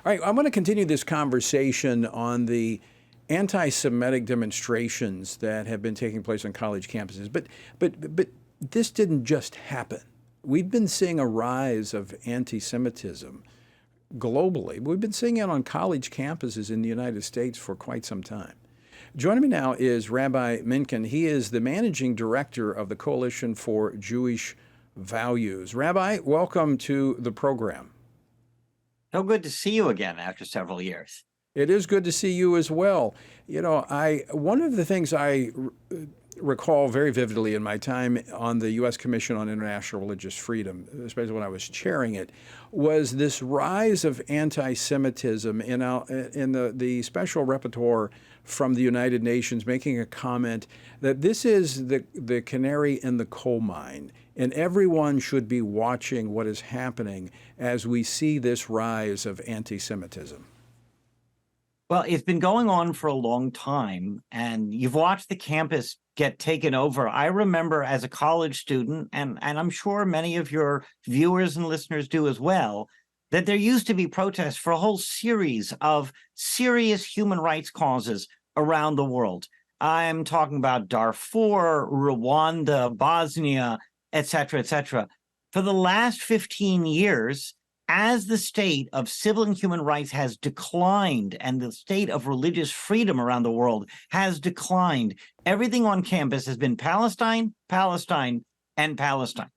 All right, I want to continue this conversation on the anti-Semitic demonstrations that have been taking place on college campuses. But this didn't just happen. We've been seeing a rise of anti-Semitism globally. We've been seeing it on college campuses in the United States for quite some time. Joining me now is Rabbi Menken. He is the managing director of the Coalition for Jewish Values. Rabbi, welcome to the program. So good to see you again after several years. It is good to see you as well. You know, one of the things I recall very vividly in my time on the U.S. Commission on International Religious Freedom, especially when I was chairing it, was this rise of anti-Semitism in the special rapporteur from the United Nations making a comment that this is the canary in the coal mine, and everyone should be watching what is happening as we see this rise of anti-Semitism. Well, it's been going on for a long time, and you've watched the campus get taken over. I remember as a college student, and I'm sure many of your viewers and listeners do as well, that there used to be protests for a whole series of serious human rights causes around the world. I'm talking about Darfur, Rwanda, Bosnia, et cetera, et cetera. For the last 15 years, as the state of civil and human rights has declined and the state of religious freedom around the world has declined, everything on campus has been Palestine, Palestine, and Palestine.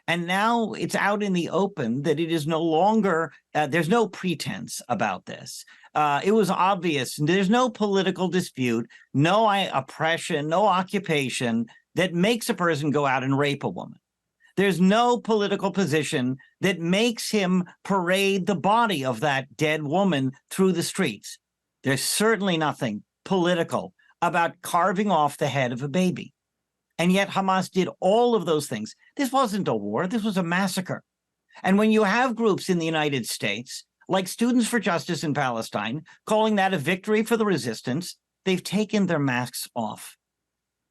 And now it's out in the open that it is no longer, there's no pretense about this. It was obvious. There's no political dispute, no oppression, no occupation that makes a person go out and rape a woman. There's no political position that makes him parade the body of that dead woman through the streets. There's certainly nothing political about carving off the head of a baby. And yet Hamas did all of those things. This wasn't a war. This was a massacre. And when you have groups in the United States, like Students for Justice in Palestine, calling that a victory for the resistance, they've taken their masks off.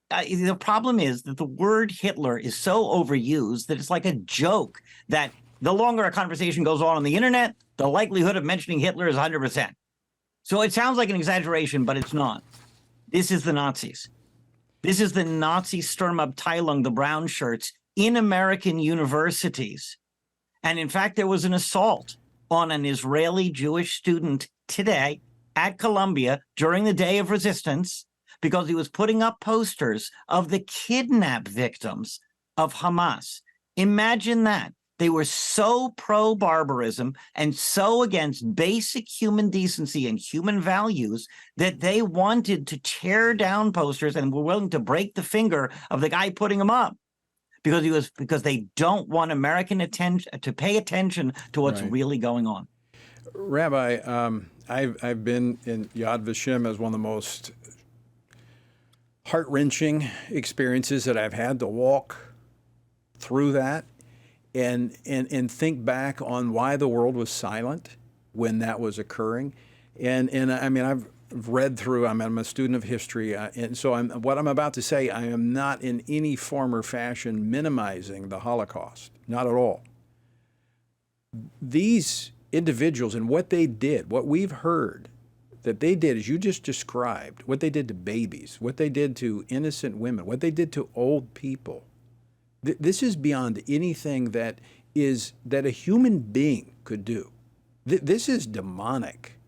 The problem is that the word Hitler is so overused that it's like a joke that the longer a conversation goes on the internet, the likelihood of mentioning Hitler is 100%. So it sounds like an exaggeration, but it's not. This is the Nazis. This is the Nazi Sturmabteilung, the brown shirts, in American universities. And in fact, there was an assault on an Israeli Jewish student today at Columbia during the Day of Resistance, because he was putting up posters of the kidnap victims of Hamas. Imagine that. They were so pro-barbarism and so against basic human decency and human values that they wanted to tear down posters and were willing to break the finger of the guy putting them up because they don't want American attention to pay attention to what's really going on. Rabbi, I've been in Yad Vashem as one of the most heart-wrenching experiences that I've had to walk through that and think back on why the world was silent when that was occurring. And I mean, I've read through, I'm a student of history, and so what I'm about to say, I am not in any form or fashion minimizing the Holocaust, not at all. These individuals and what they did, what we've heard that they did, as you just described, what they did to babies, what they did to innocent women, what they did to old people. This is beyond anything that a human being could do. This is demonic,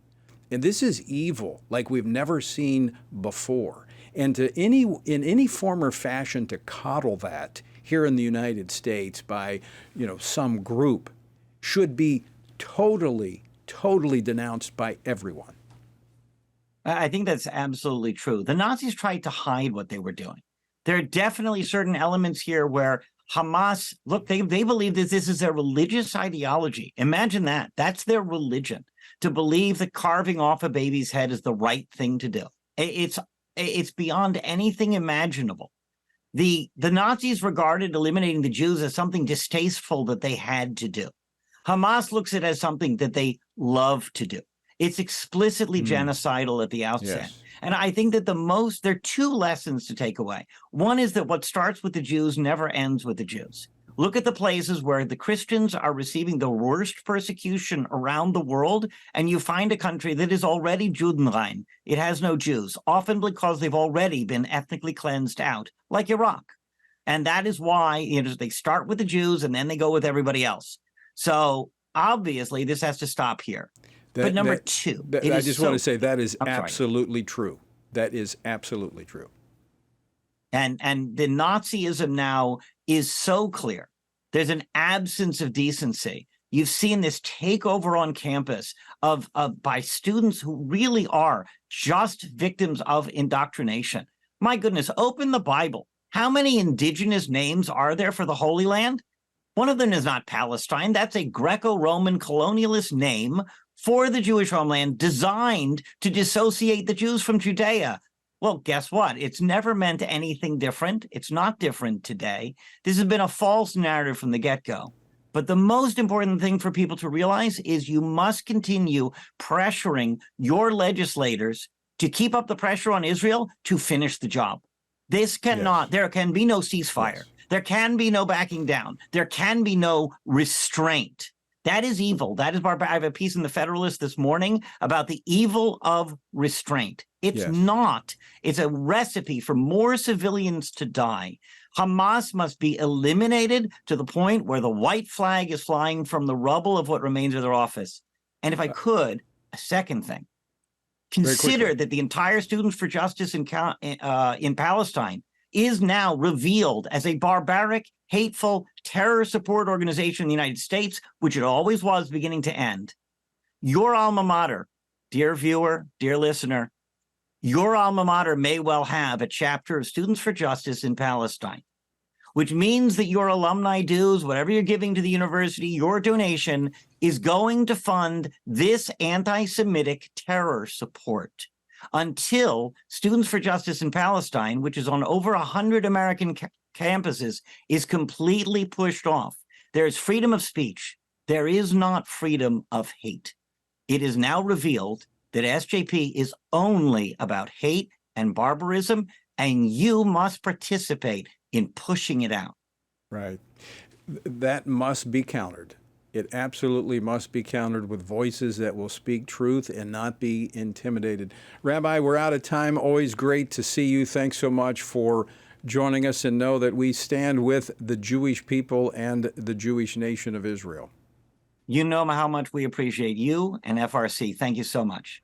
and this is evil like we've never seen before. And in any form or fashion to coddle that here in the United States by some group should be totally denounced by everyone. I think that's absolutely true. The Nazis tried to hide what they were doing. There are definitely certain elements here where Hamas, look, they believe that this is their religious ideology. Imagine that. That's their religion, to believe that carving off a baby's head is the right thing to do. It's beyond anything imaginable. The Nazis regarded eliminating the Jews as something distasteful that they had to do. Hamas looks at it as something that they love to do. It's explicitly genocidal at the outset. Yes. And I think that there are two lessons to take away. One is that what starts with the Jews never ends with the Jews. Look at the places where the Christians are receiving the worst persecution around the world, and you find a country that is already Judenrein. It has no Jews, often because they've already been ethnically cleansed out, like Iraq. And that is why they start with the Jews and then they go with everybody else. So obviously, this has to stop here. But number two, I just want to say that is absolutely true. That is absolutely true. And the Nazism now is so clear. There's an absence of decency. You've seen this takeover on campus by students who really are just victims of indoctrination. My goodness, open the Bible. How many indigenous names are there for the Holy Land? One of them is not Palestine. That's a Greco-Roman colonialist name for the Jewish homeland designed to dissociate the Jews from Judea. Well, guess what? It's never meant anything different. It's not different today. This has been a false narrative from the get-go. But the most important thing for people to realize is you must continue pressuring your legislators to keep up the pressure on Israel to finish the job. This cannot, there can be no ceasefire. Yes. There can be no backing down. There can be no restraint. That is evil. That is barbaric. I have a piece in the Federalist this morning about the evil of restraint. It's not. It's a recipe for more civilians to die. Hamas must be eliminated to the point where the white flag is flying from the rubble of what remains of their office. And if I could, a second thing, consider that the entire Students for Justice in Palestine is now revealed as a barbaric, hateful, terror support organization in the United States, which it always was beginning to end. Your alma mater, dear viewer, dear listener, your alma mater may well have a chapter of Students for Justice in Palestine, which means that your alumni dues, whatever you're giving to the university, your donation is going to fund this anti-Semitic terror support until Students for Justice in Palestine, which is on over 100 American campuses, is completely pushed off. There's freedom of speech. There is not freedom of hate. It is now revealed that SJP is only about hate and barbarism, and you must participate in pushing it out. Right. That must be countered. It absolutely must be countered with voices that will speak truth and not be intimidated. Rabbi, we're out of time. Always great to see you. Thanks so much for joining us, and know that we stand with the Jewish people and the Jewish nation of Israel. You know how much we appreciate you and FRC. Thank you so much.